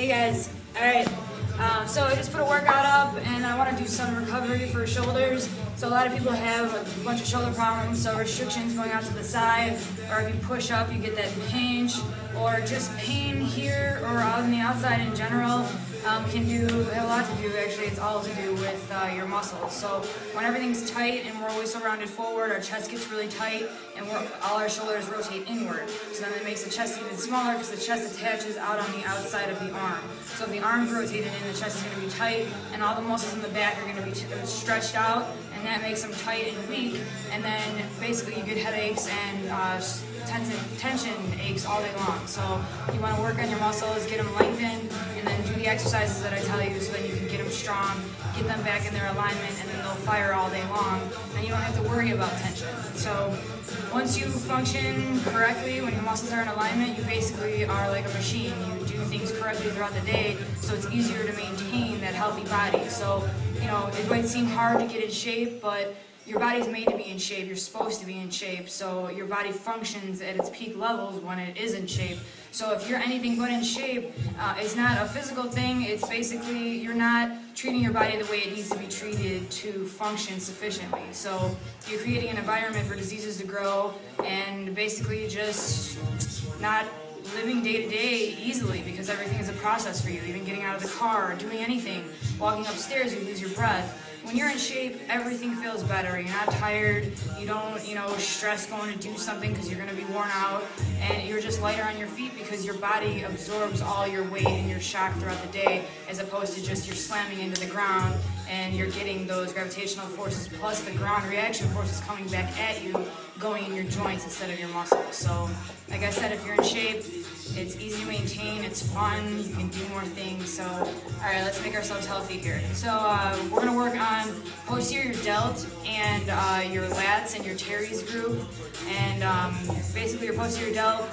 guys. Alright, so I just put a workout up and I want to do some recovery for shoulders. So a lot of people have a bunch of shoulder problems, so restrictions going out to the side, or if you push up you get that pinch, or just pain here or on the outside in general. Can have a lot to do, actually. It's all to do with your muscles. So when everything's tight and we're always so rounded forward, our chest gets really tight and all our shoulders rotate inward. So then it makes the chest even smaller because the chest attaches out on the outside of the arm. So if the arm's rotated in, the chest is going to be tight and all the muscles in the back are going to be stretched out, and that makes them tight and weak, and then basically you get headaches and tension aches all day long. So you want to work on your muscles, get them lengthened, and then do the exercises that I tell you so then you can get them strong, get them back in their alignment, and then they'll fire all day long, and you don't have to worry about tension. So once you function correctly, when your muscles are in alignment, you basically are like a machine. You do things correctly throughout the day, so it's easier to maintain that healthy body. So, you know, it might seem hard to get in shape, but your body's made to be in shape. You're supposed to be in shape, so your body functions at its peak levels when it is in shape. So if you're anything but in shape, it's not a physical thing. It's basically you're not treating your body the way it needs to be treated to function sufficiently. So you're creating an environment for diseases to grow and basically just not living day to day easily, because everything is a process for you. Even getting out of the car, or doing anything, walking upstairs, you lose your breath. When you're in shape, everything feels better. You're not tired. You don't, stress going to do something because you're going to be worn out, and you're just lighter on your feet because your body absorbs all your weight and your shock throughout the day, as opposed to just you're slamming into the ground and you're getting those gravitational forces plus the ground reaction forces coming back at you, going in your joints instead of your muscles. So, like I said, if you're in shape, it's easy to maintain, it's fun, you can do more things. So, alright, let's make ourselves healthy here. So, we're going to work on posterior delt and your lats and your teres group. And basically your posterior delt,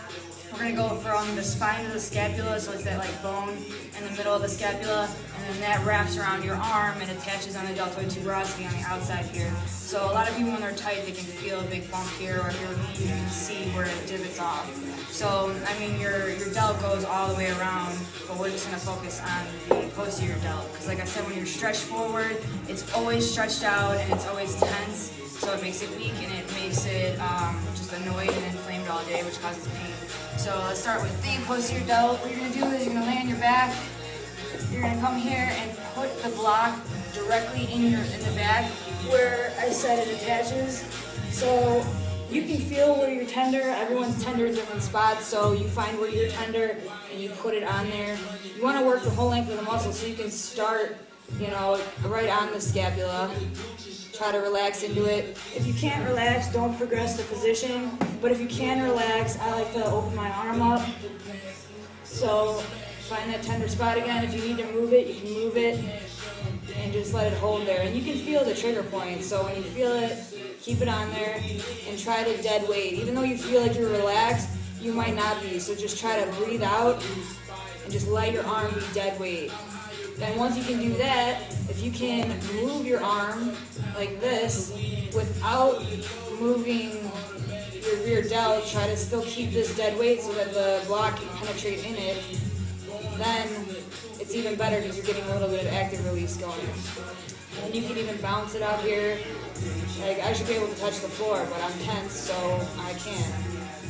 we're going to go from the spine to the scapula, so it's that like bone in the middle of the scapula, and then that wraps around your arm and attaches on the deltoid tuberosity on the outside here. So a lot of people, when they're tight, they can feel a big bump here, or if you're lean, you can see where it divots off. So, I mean, your delt goes all the way around, but we're just going to focus on the posterior delt. Because like I said, when you're stretched forward, it's always stretched out and it's always tense, so it makes it weak and it makes it just annoyed and inflamed all day, which causes pain. So let's start with the posterior delt. What you're going to do is you're going to lay on your back. You're going to come here and put the block directly in the back where I said it attaches. So you can feel where you're tender. Everyone's tender in different spots, so you find where you're tender and you put it on there. You want to work the whole length of the muscle, so you can start, right on the scapula. Try to relax into it. If you can't relax, don't progress the position. But if you can relax, I like to open my arm up. So find that tender spot again. If you need to move it, you can move it and just let it hold there. And you can feel the trigger point. So when you feel it, keep it on there and try to dead weight. Even though you feel like you're relaxed, you might not be. So just try to breathe out and just let your arm be dead weight. Then once you can do that, if you can move your arm like this without moving your rear delt, try to still keep this dead weight so that the block can penetrate in it, then it's even better because you're getting a little bit of active release going. And you can even bounce it out here. Like, I should be able to touch the floor, but I'm tense, so I can't.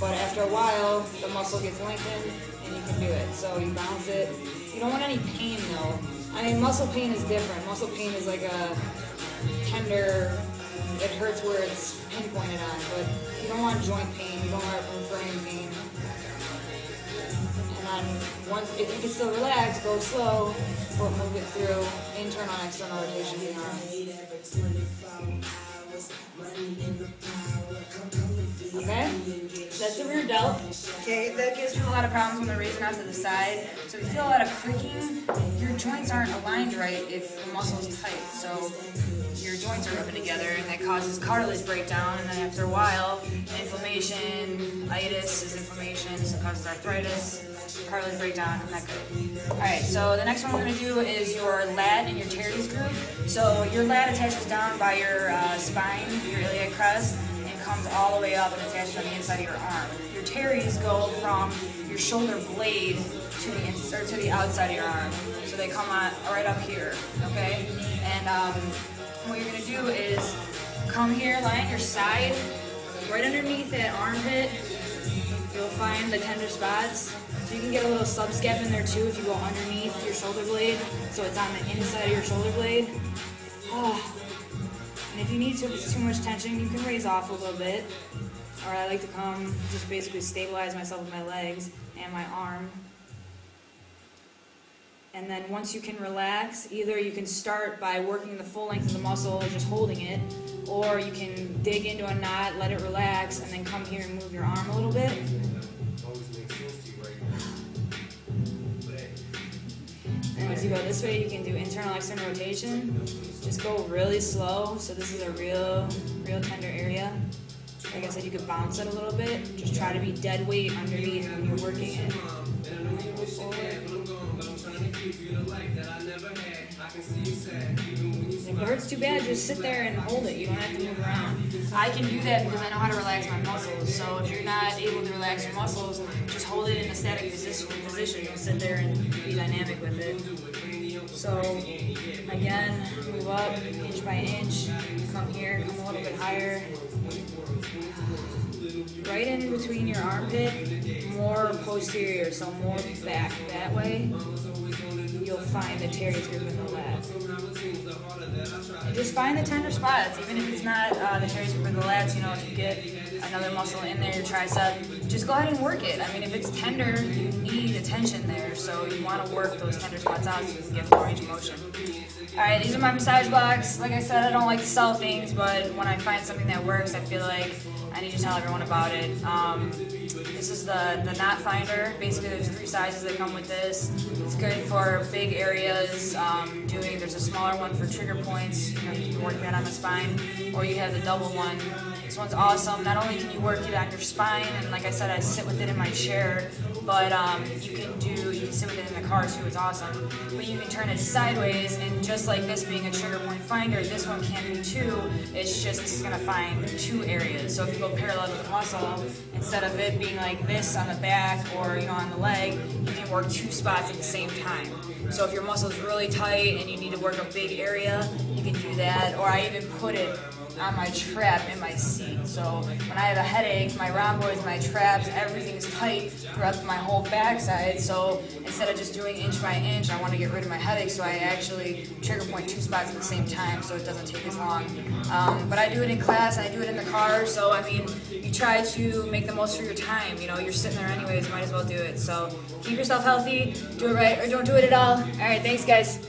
But after a while, the muscle gets lengthened and you can do it. So you bounce it. You don't want any pain though. I mean, muscle pain is different. Muscle pain is like a tender, it hurts where it's pinpointed on, but you don't want joint pain, you don't want referring pain. And then if you can still relax, go slow, but move it through internal and external rotation of the arm. Okay? So that's the rear delt. Okay, that gives people a lot of problems when they're raising out to the side. So if you feel a lot of creaking, your joints aren't aligned right if the muscle is tight. So your joints are rubbing together, and that causes cartilage breakdown, and then after a while, inflammation, itis is inflammation, so it causes arthritis, cartilage breakdown, not good. Alright, so the next one we're going to do is your lat and your teres group. So your lat attaches down by your spine, your iliac crest, and comes all the way up and attaches on the inside of your arm. Your teres go from your shoulder blade to the outside of your arm. So they come on right up here, okay? And what you're gonna do is come here, lie on your side, right underneath that armpit. You'll find the tender spots. So you can get a little subscap in there too if you go underneath your shoulder blade, so it's on the inside of your shoulder blade. And if you need to, if it's too much tension, you can raise off a little bit. Or I like to come, just basically stabilize myself with my legs and my arm. And then once you can relax, either you can start by working the full length of the muscle, just holding it, or you can dig into a knot, let it relax, and then come here and move your arm a little bit. And as you go this way, you can do internal external rotation. Just go really slow. So this is a real tender area. Like I said, you could bounce it a little bit. Just try to be dead weight underneath when you're working it. If it hurts too bad, just sit there and hold it. You don't have to move around. I can do that because I know how to relax my muscles. So if you're not able to relax your muscles, just hold it in a static position. You'll sit there and be dynamic with it. So again, move up inch by inch. Come here, come a little bit higher. Right in between your armpit, more posterior, so more back. That way, you'll find the teres group in the lats. And just find the tender spots, even if it's not the teres group in the lats. You know, if you get another muscle in there, your tricep, just go ahead and work it. I mean, if it's tender, you need a tension there, so you want to work those tender spots out so you can get full range of motion. Alright, these are my massage blocks. Like I said, I don't like to sell things, but when I find something that works, I feel like I need to tell everyone about it. This is the knot finder. Basically, there's 3 sizes that come with this. It's good for big areas. There's a smaller one for trigger points. You know, you can work that on the spine, or you have the double one. This one's awesome. Not only can you work it on your spine, and like I said, I sit with it in my chair, but you can sit with it in the car too. It's awesome. But you can turn it sideways, and just like this being a trigger point finder, this one can do 2. It's just this is going to find 2 areas. So if you go parallel to the muscle, instead of it being like this on the back or on the leg, you can work 2 spots at the same time. So if your muscle is really tight and you need to work a big area, you can do that. Or I even put it on my trap in my seat. So when I have a headache, my rhomboids, my traps, everything's tight throughout my whole backside. So instead of just doing inch by inch, I want to get rid of my headache, so I actually trigger point 2 spots at the same time, so it doesn't take as long. But I do it in class, and I do it in the car, so I mean, you try to make the most of your time. You know, you're sitting there anyways, might as well do it. So keep yourself healthy, do it right, or don't do it at all. Alright, thanks guys.